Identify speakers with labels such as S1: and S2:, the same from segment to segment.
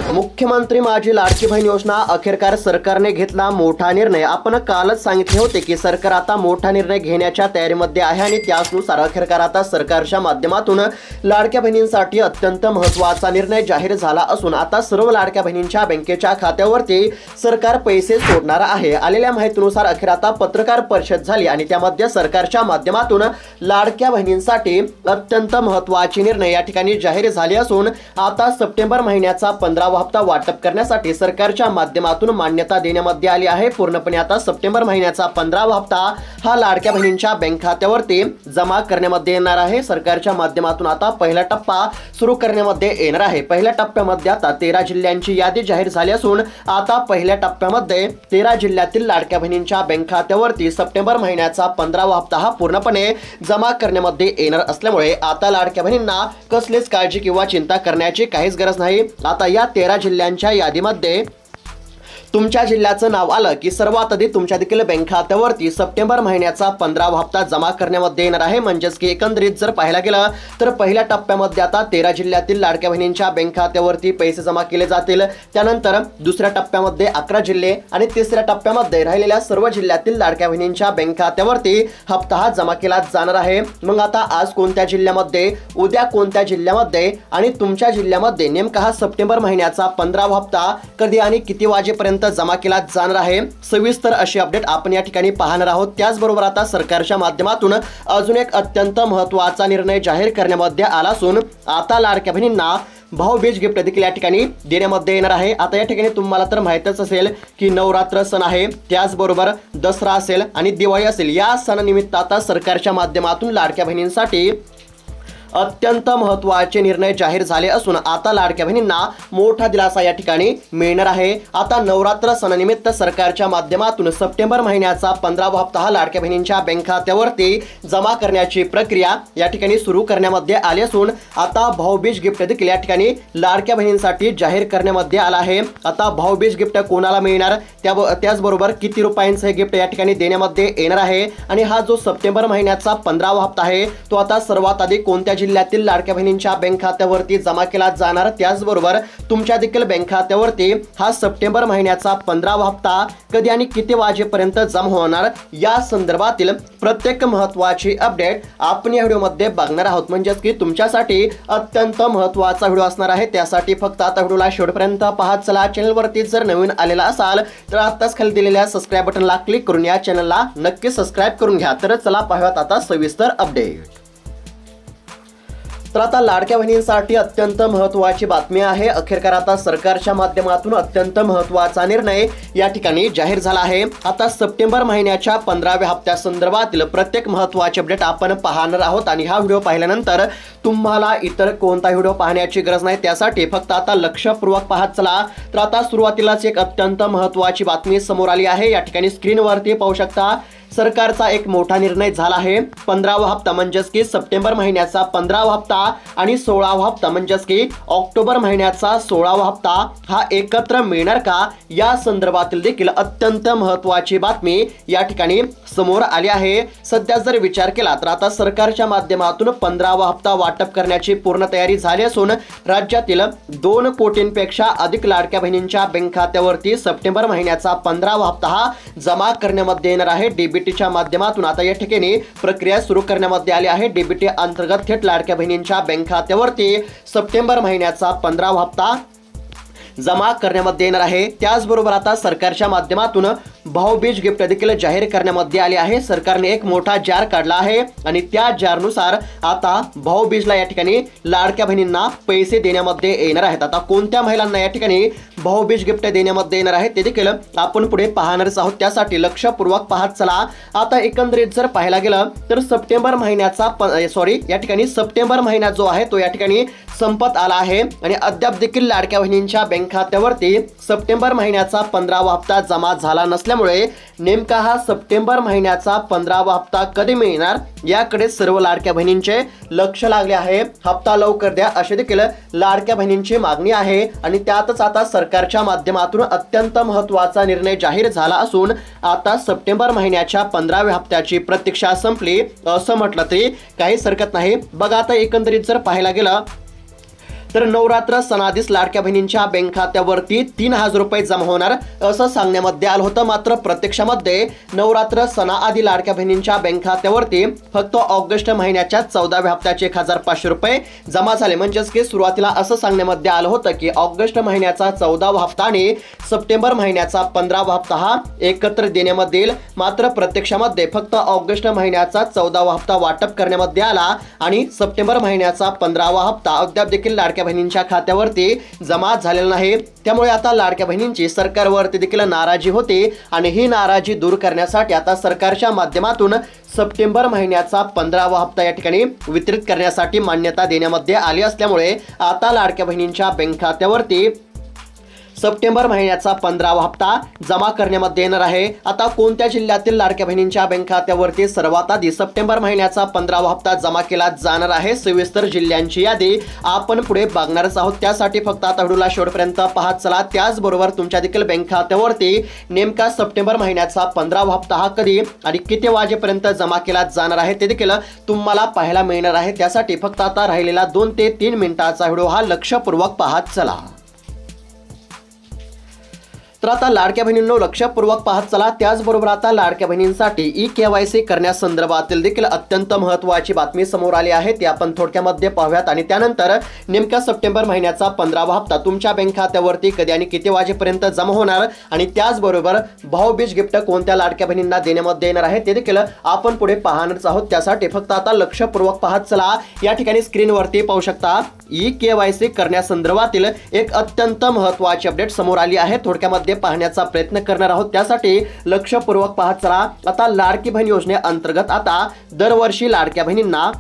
S1: मुख्यमंत्री माझी लाडकी बहीण योजना अखेरकार सरकारने घेतला मोठा निर्णय। आपण कालच सांगितले होते की सरकार आता मोठा निर्णय घेण्याच्या तयारीमध्ये आहे आणि त्यानुसार अखेरकार आता सरकारच्या माध्यमातून लाडक्या बहिणींसाठी अत्यंत महत्त्वाचा निर्णय जाहीर झाला असून आता सर्व लाडक्या बहिणींच्या बँकेच्या खात्यावरती सरकार पैसे सोडणार आहे। आलेल्या माहितीनुसार अखेर आता पत्रकार परिषद झाली आणि त्यामध्ये सरकारच्या माध्यमातून लाडक्या बहिणींसाठी अत्यंत महत्त्वाचे निर्णय या ठिकाणी जाहीर झाले असून आता सप्टेंबर महिन्याचा 15वा हप्ता वाटप करण्यासाठी सरकारच्या माध्यमातून मान्यता देण्यामध्ये आली आहे। पूर्णपणे आता सप्टेंबर महिन्याचा 15वा हप्ता हा लाडक्या बहिणींच्या बँक खात्यावरती जमा करण्यामध्ये येणार आहे। सरकारच्या माध्यमातून आता पहिला टप्पा सुरू करण्यामध्ये येणार आहे। पहिल्या टप्प्यामध्ये आता 13 जिल्ह्यांची यादी जाहीर झाली असून आता पहिल्या टप्प्यामध्ये 13 जिल्ह्यातील लाडक्या बहिणींच्या बँक खात्यावरती सप्टेंबर महिन्याचा 15वा हप्ता हा पूर्णपणे जमा करण्यामध्ये येणार असल्यामुळे आता लाडक्या बहिणींना कसलीच काळजी किंवा चिंता करण्याची काहीच गरज नाही। आता या 13 जिल्ह्यांच्या यादीमध्ये तुमच्या जिल्ह्याचं नाव आलं की सर्वात आधी तुमच्या देखील बँक खात्यावरती सप्टेंबर महिन्याचा 15वा हप्ता जमा करण्यामध्ये येणार आहे। म्हणजेच की एकंदरीत जर पाहायला गेलं तर पहिल्या टप्प्यामध्ये आता 13 जिल्ह्यातील लाडक्या बहिणींच्या बँक खात्यावरती पैसे जमा केले जातील। त्यानंतर दुसऱ्या टप्प्यामध्ये 11 जिल्हे आणि तिसऱ्या टप्प्यामध्ये राहिलेल्या सर्व जिल्ह्यातील लाडक्या बहिणींच्या बँक खात्यावरती हप्ता हा जमा केला जाणार आहे। मग आता आज कोणत्या जिल्ह्यामध्ये, उद्या कोणत्या जिल्ह्यामध्ये आणि तुमच्या जिल्ह्यामध्ये नेमका हा सप्टेंबर महिन्याचा 15वा हप्ता कधी आणि किती वाजेपर्यंत जमा केला जाणार आहे, सविस्तर अशी अपडेट आपण या ठिकाणी पाहणार आहोत। त्याचबरोबर आता सरकारच्या माध्यमातून अजून एक अत्यंत महत्त्वाचा निर्णय जाहीर करण्यामध्ये आला असून आता लाडक्या बहिणींना भाऊबीज गिफ्ट देखील या ठिकाणी देण्यामध्ये येणार आहे। आता या ठिकाणी तुम्हाला तर माहितच असेल की नवरात्र सण आहे, त्याचबरोबर दसरा असेल आणि दिवाळी असेल, या सणानिमित्त आता सरकारच्या माध्यमातून लाडक्या बहिणींसाठी अत्यंत महत्त्वाचे निर्णय जाहीर झाले असून आता लाडक्या बहिणींना मोठा दिलासा या ठिकाणी मिळणार आहे। आता नवरात्र सणानिमित्त सरकारच्या माध्यमातून सप्टेंबर महिन्याचा 15वा हप्ता हा लाडक्या बहिणींच्या बँक खात्यावरती जमा करण्याची प्रक्रिया या ठिकाणी सुरू करण्यामध्ये आली असून आता भाऊबीज गिफ्ट देखील या ठिकाणी लाडक्या बहिणींसाठी जाहीर करण्यामध्ये आला आहे। आता भाऊबीज गिफ्ट कोणाला मिळणार, त्याचबरोबर किती रुपयांचे गिफ्ट या ठिकाणी देण्यामध्ये येणार आहे आणि हा जो सप्टेंबर महिन्याचा 15वा हप्ता आहे तो आता सर्वात आधी कोणत्या जिल्ह्यातील लाडक्या बहिणींच्या बँक खात्यावरती जमा केला जाणार, त्याचबरोबर तुमच्या देखील बँक खात्यावरती हा सप्टेंबर महिन्याचा 15वा हप्ता कधी आणि किती वाजेपर्यंत जमा होणार, या संदर्भातील प्रत्येक महत्त्वाची अपडेट आपण या व्हिडिओमध्ये बघणार आहोत। म्हणजेच की तुमच्यासाठी अत्यंत महत्त्वाचा व्हिडिओ असणार आहे। त्यासाठी फक्त आता व्हिडिओला शेवटपर्यंत पाहत चला। चॅनलवरती जर नवीन आलेला असाल तर आताच खाली दिलेल्या सबस्क्राईब बटनला क्लिक करून या चॅनलला नक्की सबस्क्राईब करून घ्या। तर चला पाहूयात आता सविस्तर अपडेट। तर आता लाडक्या बहिणींसाठी अत्यंत महत्त्वाची बातमी आहे। अखेरकार आता सरकारच्या माध्यमातून अत्यंत महत्त्वाचा निर्णय या ठिकाणी जाहीर झाला आहे। आता सप्टेंबर महिन्याच्या 15व्या हप्त्यासंदर्भातील प्रत्येक महत्त्वाचे अपडेट आपण पाहणार आहोत आणि हा व्हिडिओ पाहिल्यानंतर तुम्हाला इतर कोणता व्हिडिओ पाहण्याची गरज नाही, त्यासाठी फक्त आता लक्षपूर्वक पाहत चला। तर आता सुरुवातीलाच एक अत्यंत महत्त्वाची बातमी समोर आली आहे। या ठिकाणी स्क्रीनवरती पाहू शकता सरकारचा एक मोठा निर्णय झाला आहे। 15वा हप्ता म्हणजेच की सप्टेंबर महिन्याचा 15वा हप्ता आणि 16वा हप्ता म्हणजेच की ऑक्टोबर महिन्याचा 16वा हप्ता हा एकत्र मिळणार का, या संदर्भातील देखील अत्यंत महत्त्वाची बातमी या ठिकाणी समोर आली आहे। सध्या जर विचार केला तर आता सरकारच्या माध्यमातून 15वा हप्ता वाटप करण्याची पूर्ण तयारी झाली असून राज्यातील 2 कोटींपेक्षा अधिक लाडक्या बहिणींच्या बँक खात्यावरती सप्टेंबर महिन्याचा 15वा हप्ता हा जमा करण्यामध्ये येणार आहे। डीबीटीच्या माध्यमातून आता या ठिकाणी प्रक्रिया सुरू करण्यामध्ये आली आहे। डीबीटी अंतर्गत थेट लाडक्या बहिणींच्या बँक खात्यावरती सप्टेंबर महिन्याचा 15वा हप्ता जमा करण्यामध्ये येणार आहे। त्याचबरोबर आता सरकारच्या माध्यमातून भाऊबीज गिफ्ट देखील जाहीर करण्यामध्ये आले आहे। सरकारने एक मोठा जार काढला आहे आणि त्या जारनुसार आता भाऊबीजला या ठिकाणी लाडक्या बहिणींना पैसे देण्यामध्ये येणार आहेत। आता कोणत्या महिलांना या ठिकाणी भाऊबीज गिफ्ट देण्यामध्ये येणार आहे ते देखील आपण पुढे पाहणारच आहोत, त्यासाठी लक्षपूर्वक पाहत चला। आता एकंदरीत जर पाहायला गेलं तर सप्टेंबर महिन्याचा या ठिकाणी सप्टेंबर महिना जो आहे तो या ठिकाणी संपत आला आहे आणि अद्याप देखील लाडक्या बहिणींच्या बँक खात्यावरती सप्टेंबर महिन्याचा 15वा हप्ता जमा झाला नसल्यामुळे नेमका हा सप्टेंबर महिन्याचा 15वा हप्ता कधी मिळणार याकडे सर्व लाडक्या बहिणींचे लक्ष लागले आहे। हप्ता लवकर द्या अशी देखील लाडक्या बहिणींची मागणी आहे आणि त्यातच आता सरकारच्या माध्यमातून अत्यंत महत्त्वाचा निर्णय जाहीर झाला असून आता सप्टेंबर महिन्याच्या 15व्या हप्त्याची प्रतीक्षा संपली असं म्हटलं तरी काहीच हरकत नाही। बघा आता एकंदरीत जर पाहायला गेलं तर नवरात्र सणाधीच लाडक्या बहिणींच्या बँक खात्यावरती 3000 रुपये जमा होणार असं सांगण्यामध्ये आलं होतं। मात्र प्रत्यक्षामध्ये नवरात्र सणाआधी लाडक्या बहिणींच्या बँक खात्यावरती फक्त ऑगस्ट महिन्याच्या 14व्या हप्त्याचे 1500 रुपये जमा झाले। म्हणजेच की सुरुवातीला असं सांगण्यामध्ये आलं होतं की ऑगस्ट महिन्याचा 14वा हप्ता आणि सप्टेंबर महिन्याचा 15वा हप्ता हा एकत्र देण्यामध्ये येईल। मात्र प्रत्यक्षामध्ये फक्त ऑगस्ट महिन्याचा 14वा हप्ता वाटप करण्यामध्ये आला आणि सप्टेंबर महिन्याचा 15वा हप्ता अद्याप देखील लाडक्या बहिणींच्या खात्यावरती जमा झालेला नाही। त्यामुळे आता लाडक्या बहिणींची सरकारवरती देखील नाराजी होती आणि ही नाराजी दूर करण्यासाठी आता सरकारच्या माध्यमातून सप्टेंबर महिन्याचा 15वा हप्ता या ठिकाणी वितरित करण्यासाठी मान्यता देण्यामध्ये आली असल्यामुळे आता लाडक्या बहिणींच्या बँक खात्यावरती सप्टेंबर महिन्याचा 15वा हप्ता जमा करण्यामध्ये येणार आहे। आता कोणत्या जिल्ह्यातील लाडक्या बहिणींच्या बँक खात्यावरती सर्वात आधी सप्टेंबर महिन्याचा 15वा हप्ता जमा केला जाणार आहे, सविस्तर जिल्ह्यांची यादी आपण पुढे बघणारच आहोत। त्यासाठी फक्त आता व्हिडिओला शेवटपर्यंत पाहत चला। त्याचबरोबर तुमच्या देखील बँक खात्यावरती नेमका सप्टेंबर महिन्याचा 15वा हप्ता हा कधी आणि किती वाजेपर्यंत जमा केला जाणार आहे ते देखील तुम्हाला पाहायला मिळणार आहे। त्यासाठी फक्त आता राहिलेला 2 ते 3 मिनिटाचा व्हिडिओ हा लक्षपूर्वक पाहत चला। तर आता लाडक्या बहिणींनो लक्षपूर्वक पाहत चला। त्याचबरोबर आता लाडक्या बहिणींसाठी ई-KYC करण्यासंदर्भातील देखील अत्यंत महत्त्वाची बातमी समोर आली आहे, ती आपण थोडक्यामध्ये पाहूयात आणि त्यानंतर नेमका सप्टेंबर महिन्याचा 15वा हप्ता तुमच्या बँक खात्यावरती कधी आणि किती वाजेपर्यंत जमा होणार आणि त्याचबरोबर भाऊबीज गिफ्ट कोणत्या लाडक्या बहिणींना देण्यामध्ये येणार आहे ते देखील आपण पुढे पाहणारच आहोत। त्यासाठी फक्त आता लक्षपूर्वक पाहत चला। या ठिकाणी स्क्रीनवरती पाहू शकता ई-KYC करण्यासंदर्भातील एक अत्यंत महत्त्वाची अपडेट समोर आली आहे, थोडक्यामध्ये पाहण्याचा प्रयत्न करणार आहोत। त्यासाठी लक्षपूर्वक पाहत चला। आता लाडकी बहीण योजनेअंतर्गत आता दरवर्षी लाडक्या बहिणींना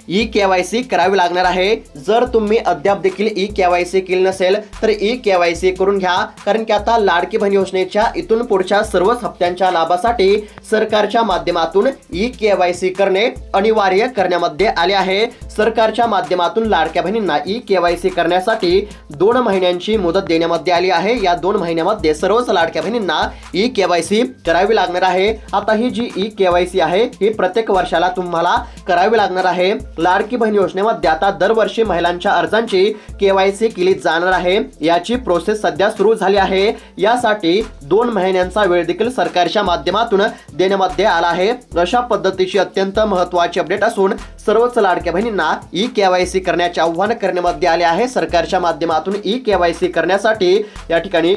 S1: ई-KYC करावी लागणार आहे। जर तुम्ही अद्याप देखील ई-KYC केले नसेल तर ई-KYC करून घ्या, कारण की आता लाडकी बहीण योजनेच्या इथून पुढच्या सर्वच हप्त्यांच्या लाभासाठी सरकारच्या माध्यमातून ई-KYC करणे अनिवार्य करण्यामध्ये आले आहे। सरकारच्या माध्यमातून लाडक्या बहिणींना ई-KYC करण्यासाठी 2 महिन्यांची मुदत देण्यामध्ये आली आहे। या 2 महिन्यामध्ये सर्वच लाडक्या बहिणींना ई-KYC करावी लागणार आहे। आता ही जी ई-KYC आहे ही प्रत्येक वर्षाला तुम्हाला करावी लागणार आहे। लाडकी बहीण योजनेमध्ये आता दरवर्षी महिलांच्या अर्जांची KYC केली जाणार आहे। याची प्रोसेस सध्या सुरू झाली आहे। यासाठी 2 महिन्यांचा वेळ देखील सरकारच्या माध्यमातून देण्यामध्ये आला आहे। अशा पद्धतीची अत्यंत महत्त्वाची अपडेट असून सर्वच लाडक्या बहिणींना ई-KYC करण्याचे आव्हान करण्यामध्ये आले आहे। सरकारच्या माध्यमातून ई-KYC करण्यासाठी या ठिकाणी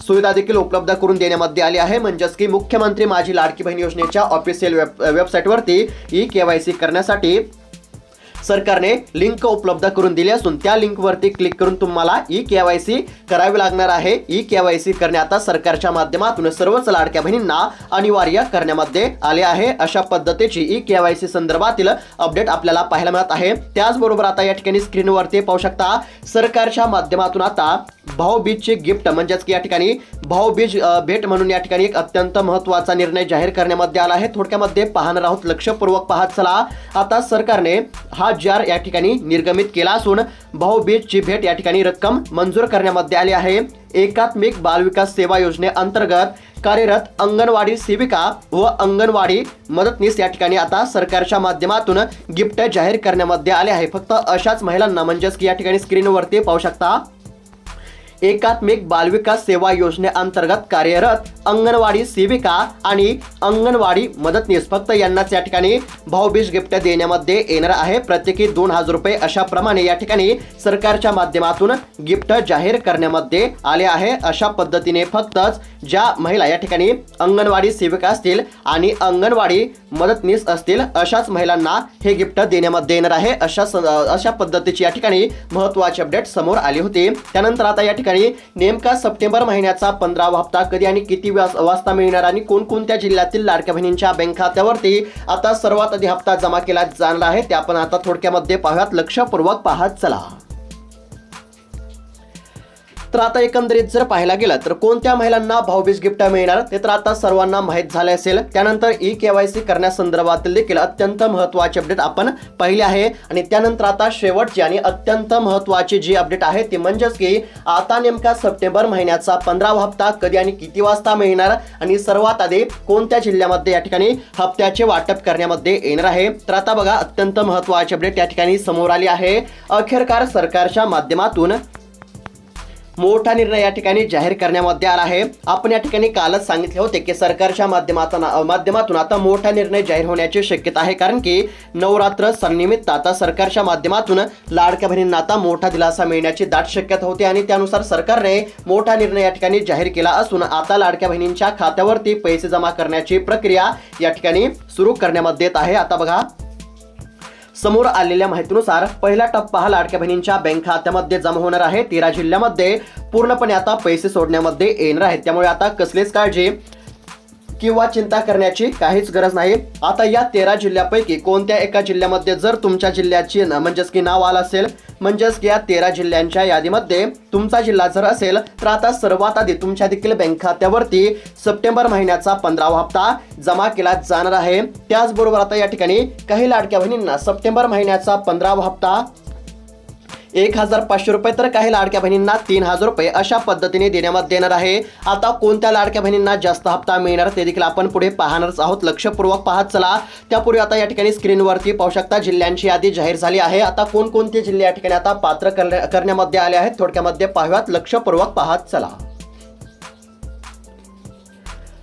S1: सुविधा देखील उपलब्ध करून देण्यामध्ये आली आहे। म्हणजेच की मुख्यमंत्री माझी लाडकी बहीण योजनेच्या ऑफिशियल वेबसाईटवरती ई-KYC करण्यासाठी सरकारने लिंक उपलब्ध करून दिली असून त्या लिंकवरती क्लिक करून तुम्हाला ई-KYC करावी लागणार आहे। ई-KYC करणे आता सरकारच्या माध्यमातून सर्वच लाडक्या बहिणींना अनिवार्य करण्यामध्ये आले आहे। अशा पद्धतीची ई-KYC संदर्भातील अपडेट आपल्याला पाहायला मिळत आहे। त्याचबरोबर आता या ठिकाणी स्क्रीनवरती पाहू शकता सरकारच्या माध्यमातून आता भाऊबीजचे गिफ्ट म्हणजेच की या ठिकाणी भाऊबीज भेट म्हणून या ठिकाणी एक अत्यंत महत्त्वाचा निर्णय जाहीर करण्यामध्ये आला आहे। थोडक्यामध्ये पाहणार आहोत, लक्षपूर्वक पाहत चला। आता सरकारने हा जार या ठिकाणी निर्गमित केला असून भाऊबीजची भेट या ठिकाणी रक्कम मंजूर करण्यामध्ये आली आहे। एकात्मिक बालविकास सेवा योजनेअंतर्गत कार्यरत अंगणवाडी सेविका व अंगणवाडी मदतनीस या ठिकाणी आता सरकारच्या माध्यमातून गिफ्ट जाहीर करण्यामध्ये आले आहे। फक्त अशाच महिलांना म्हणजेच की या ठिकाणी स्क्रीनवरती पाहू शकता एकात्मिक बालविकास सेवा योजनेअंतर्गत कार्यरत अंगणवाडी सेविका आणि अंगणवाडी मदतनीस फक्त यांनाच या ठिकाणी भाऊबीज गिफ्ट देण्यामध्ये येणार आहे। प्रत्येकी 2000 रुपये अशा प्रमाणे या ठिकाणी सरकारच्या माध्यमातून गिफ्ट जाहीर करण्यामध्ये आले आहे। अशा पद्धतीने फक्तच ज्या महिला या ठिकाणी अंगणवाडी सेविका असतील आणि अंगणवाडी मदतनीस असतील अशाच महिलांना हे गिफ्ट देण्यामध्ये येणार आहे। अशा पद्धतीची या ठिकाणी महत्त्वाची अपडेट समोर आली होती। त्यानंतर आता या ठिकाणी नेमका सप्टेंबर महिन्याचा 15वा हप्ता कधी आणि किती वाजता मिळणार आणि कोणकोणत्या जिल्ह्यातील लाडक्या बहिणींच्या बँक खात्यावरती आता सर्वात आधी हप्ता जमा केला जाणार आहे ते आपण आता थोडक्यामध्ये पाहूयात, लक्षपूर्वक पाहत चला। तर आता एकंदरीत जर पाहायला गेलं तर कोणत्या महिलांना भाऊबीज गिफ्ट मिळणार ते तर आता सर्वांना माहीत झाले असेल। त्यानंतर ई-केवायसी करण्यासंदर्भातील देखील अत्यंत महत्त्वाची अपडेट आपण पाहिली आहे। आणि त्यानंतर आता शेवटची आणि अत्यंत महत्त्वाची जी अपडेट आहे ती म्हणजेच की आता नेमका सप्टेंबर महिन्याचा 15वा हप्ता कधी आणि किती वाजता मिळणार आणि सर्वात आधी कोणत्या जिल्ह्यामध्ये या ठिकाणी हप्त्याचे वाटप करण्यामध्ये येणार आहे। तर आता बघा अत्यंत महत्त्वाची अपडेट या ठिकाणी समोर आली आहे। अखेरकार सरकारच्या माध्यमातून मोठा निर्णय या ठिकाणी जाहीर करण्यामध्ये आला आहे। आपण या ठिकाणी कालच सांगितले होते की सरकारच्या माध्यमातून आता मोठा निर्णय जाहीर होण्याची शक्यता आहे, कारण की नवरात्र सणानिमित्त आता सरकारच्या माध्यमातून लाडक्या बहिणींना आता मोठा दिलासा मिळण्याची दाट शक्यता होती आणि त्यानुसार सरकारने मोठा निर्णय या ठिकाणी जाहीर केला असून आता लाडक्या बहिणींच्या खात्यावरती पैसे जमा करण्याची प्रक्रिया या ठिकाणी सुरू करण्यामध्ये येत आहे। आता बघा समोर आलेल्या माहितीनुसार पहिला टप्पा हा लाडक्या बहिणींच्या बँक खात्यामध्ये जमा होणार आहे। 13 जिल्ह्यामध्ये पूर्णपणे आता पैसे सोडण्यामध्ये येणार आहेत, त्यामुळे आता कसलीच काळजी किंवा चिंता करण्याची काहीच गरज नाही। आता या 13 जिल्ह्यापैकी कोणत्या एका जिल्ह्यामध्ये जर तुमच्या जिल्ह्याची म्हणजेच की नाव आलं असेल, म्हणजेच की या 13 जिल्ह्यांच्या यादीमध्ये तुमचा जिल्हा जर असेल तर आता सर्वात आधी तुमच्या देखील बँक खात्यावरती सप्टेंबर महिन्याचा 15वा हप्ता जमा केला जाणार आहे। त्याचबरोबर आता या ठिकाणी काही लाडक्या बहिणींना सप्टेंबर महिन्याचा 15वा हप्ता 1500 रुपये तर काही लाडक्या बहिणींना 3000 रुपये अशा पद्धतीने देण्यामध्ये येणार आहे। आता कोणत्या लाडक्या बहिणींना जास्त हप्ता मिळणार ते देखील आपण पुढे पाहणारच आहोत, लक्षपूर्वक पाहत चला। त्यापूर्वी आता या ठिकाणी स्क्रीनवरती पाहू शकता जिल्ह्यांची यादी जाहीर झाली आहे। आता कोणकोणते जिल्हे या ठिकाणी आता पात्र करण्यामध्ये आले आहेत थोडक्यामध्ये पाहूयात, लक्षपूर्वक पाहत चला।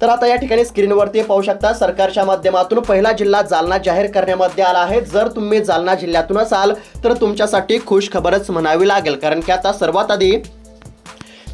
S1: तर आता या ठिकाणी स्क्रीनवरती पाहू शकता सरकारच्या माध्यमातून पहिला जिल्हा जालना जाहीर करण्यामध्ये आला आहे। जर तुम्ही जालना जिल्ह्यातून असाल तर तुमच्यासाठी खुश खबरच म्हणावी लागेल, कारण की आता सर्वात आधी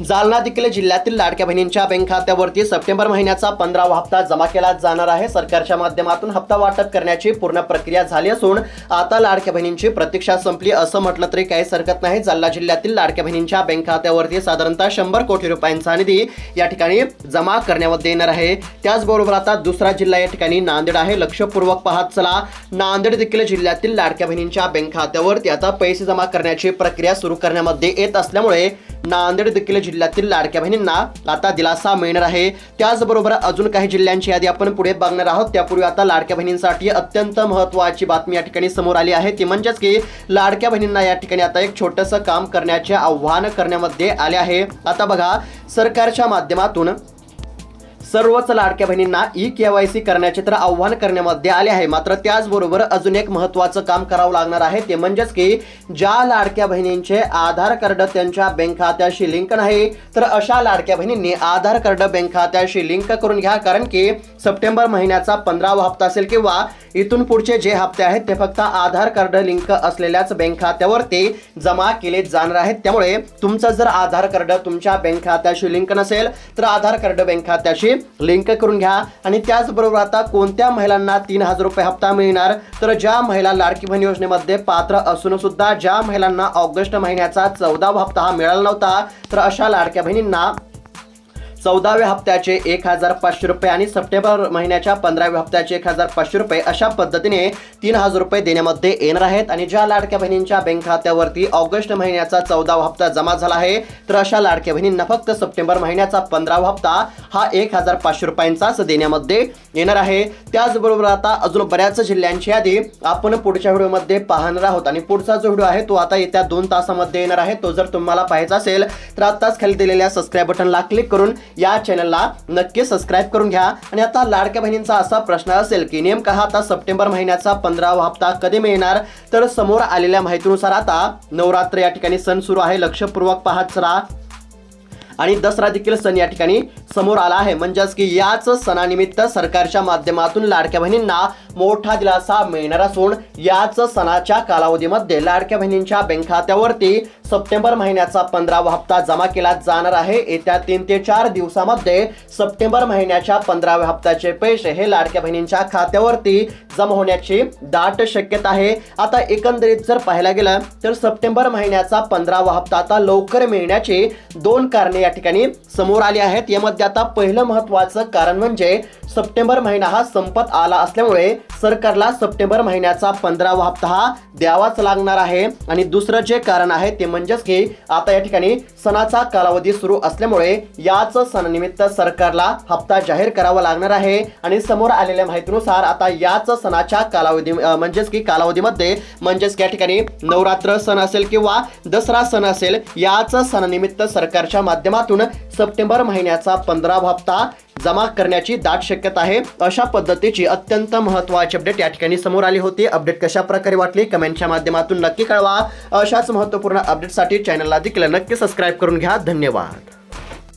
S1: जालना देखील जिल्ह्यातील लाडक्या बहिणींच्या बँक खात्यावरती सप्टेंबर महिन्याचा 15वा हप्ता जमा केला जाणार आहे। सरकारच्या माध्यमातून हप्ता वाटप करण्याची पूर्ण प्रक्रिया झाली असून आता लाडक्या बहिणींची प्रतीक्षा संपली असं म्हटलं तरी काहीच हरकत नाही। जालना जिल्ह्यातील लाडक्या बहिणींच्या बँक खात्यावरती साधारणतः 100 कोटी रुपयांचा निधी या ठिकाणी जमा करण्यामध्ये येणार आहे। त्याचबरोबर आता दुसरा जिल्हा या ठिकाणी नांदेड आहे, लक्षपूर्वक पाहत चला। नांदेड देखील जिल्ह्यातील लाडक्या बहिणींच्या बँक खात्यावरती आता पैसे जमा करण्याची प्रक्रिया सुरू करण्यामध्ये येत असल्यामुळे नांदेड देखील जिल्ह्यातील लाडक्या बहिणींना आता दिलासा मिळणार आहे। त्याचबरोबर अजून काही जिल्ह्यांची यादी आपण पुढे बघणार आहोत। त्यापूर्वी आता लाडक्या बहिणींसाठी अत्यंत महत्त्वाची बातमी या ठिकाणी समोर आली आहे, ती म्हणजेच की लाडक्या बहिणींना या ठिकाणी आता एक छोटंसं काम करण्याचे आव्हान करण्यामध्ये आले आहे। आता बघा सरकारच्या माध्यमातून सर्वच लाडक्या बहिणींना ई-केवायसी करण्याचे तर आव्हान करण्यामध्ये आले आहे, मात्र त्याचबरोबर अजून एक महत्त्वाचं काम करावं लागणार आहे, ते म्हणजेच की ज्या लाडक्या बहिणींचे आधार कार्ड त्यांच्या बँक खात्याशी लिंक नाही तर अशा लाडक्या बहिणींनी आधार कार्ड बँक खात्याशी लिंक करून घ्या, कारण की सप्टेंबर महिन्याचा 15वा हप्ता असेल किंवा इथून पुढचे जे हप्ते आहेत ते फक्त आधार कार्ड लिंक असलेल्याच बँक खात्यावरती जमा केले जाणार आहेत। त्यामुळे तुमचं जर आधार कार्ड तुमच्या बँक खात्याशी लिंक नसेल तर आधार कार्ड बँक खात्याशी लिंक करून घ्या। आणि त्याचबरोबर आता कोणत्या महिलांना 3000 रुपये हप्ता मिळणार, तर ज्या महिला लाडकी बहीण योजनेमध्ये पात्र असून सुद्धा ज्या महिलांना ऑगस्ट महिन्याचा 14वा हप्ता हा मिळाला नव्हता तर अशा लाडक्या बहिणींना 14व्या हप्त्याचे 1500 रुपये आणि सप्टेंबर महिन्याच्या 15व्या हप्त्याचे 1500 रुपये अशा पद्धतीने 3000 रुपये देण्यामध्ये येणार आहेत। आणि ज्या लाडक्या बहिणींच्या बँक खात्यावरती ऑगस्ट महिन्याचा 14वा हप्ता जमा झाला आहे तर अशा लाडक्या बहिणींना फक्त सप्टेंबर महिन्याचा 15वा हप्ता हा 1500 रुपयांचाच देण्यामध्ये येणार आहे। त्याचबरोबर आता अजून बऱ्याच जिल्ह्यांची यादी आपण पुढच्या व्हिडिओमध्ये पाहणार आहोत आणि पुढचा जो व्हिडिओ आहे तो आता येत्या 2 तासामध्ये येणार आहे। तो जर तुम्हाला पाहायचा असेल तर आताच खाली दिलेल्या सबस्क्राईब बटनला क्लिक करून या चॅनलला नक्की सबस्क्राइब करून घ्या। आणि आता लाडक्या बहिणींचा असा प्रश्न असेल की नेमका हा आता सप्टेंबर महिन्याचा 15वा हप्ता कधी मिळणार, तर समोर आलेल्या माहितीनुसार आता नवरात्र या ठिकाणी सण सुरू आहे, लक्षपूर्वक पाहत चला। आणि दसरा देखील सण या ठिकाणी समोर आला आहे, म्हणजेच की याच सणानिमित्त सरकारच्या माध्यमातून लाडक्या बहिणींना मोठा दिलासा मिळणार असून याच सणाच्या कालावधीमध्ये लाडक्या बहिणींच्या बँक खात्यावरती सप्टेंबर महिन्याचा 15वा हप्ता जमा केला जाणार आहे। येत्या 3 ते 4 दिवसामध्ये सप्टेंबर महिन्याच्या 15व्या हप्त्याचे पैसे हे लाडक्या बहिणींच्या खात्यावरती जमा होण्याची दाट शक्यता आहे। आता एकंदरीत जर पाहायला गेलं तर सप्टेंबर महिन्याचा 15वा हप्ता आता लवकर मिळण्याची 2 कारणे या ठिकाणी समोर आली आहेत। यामध्ये त्यामध्ये आता पहिलं महत्त्वाचं कारण म्हणजे सप्टेंबर महिना हा संपत आला असल्यामुळे सरकारला सप्टेंबर महिन्याचा 15वा हप्ता हा द्यावाच लागणार आहे। आणि दुसरं जे कारण आहे ते म्हणजेच की आता या ठिकाणी सणाचा कालावधी सुरू असल्यामुळे याच सणानिमित्त सरकारला हप्ता जाहीर करावा लागणार आहे। आणि समोर आलेल्या माहितीनुसार आता याच सणाच्या कालावधी म्हणजेच की कालावधीमध्ये म्हणजेच की या ठिकाणी नवरात्र सण असेल किंवा दसरा सण असेल, याच सणानिमित्त सरकारच्या माध्यमातून सप्टेंबर महिन्याचा 15वा हप्ता जमा करण्याची दाट शक्यता आहे। अशा पद्धतीची अत्यंत महत्त्वाची अपडेट या ठिकाणी समोर आली होती। अपडेट कशा प्रकारे वाटली कमेंटच्या माध्यमातून नक्की कळवा। अशाच महत्त्वपूर्ण अपडेटसाठी चॅनलला देखील नक्की सबस्क्राईब करून घ्या। धन्यवाद।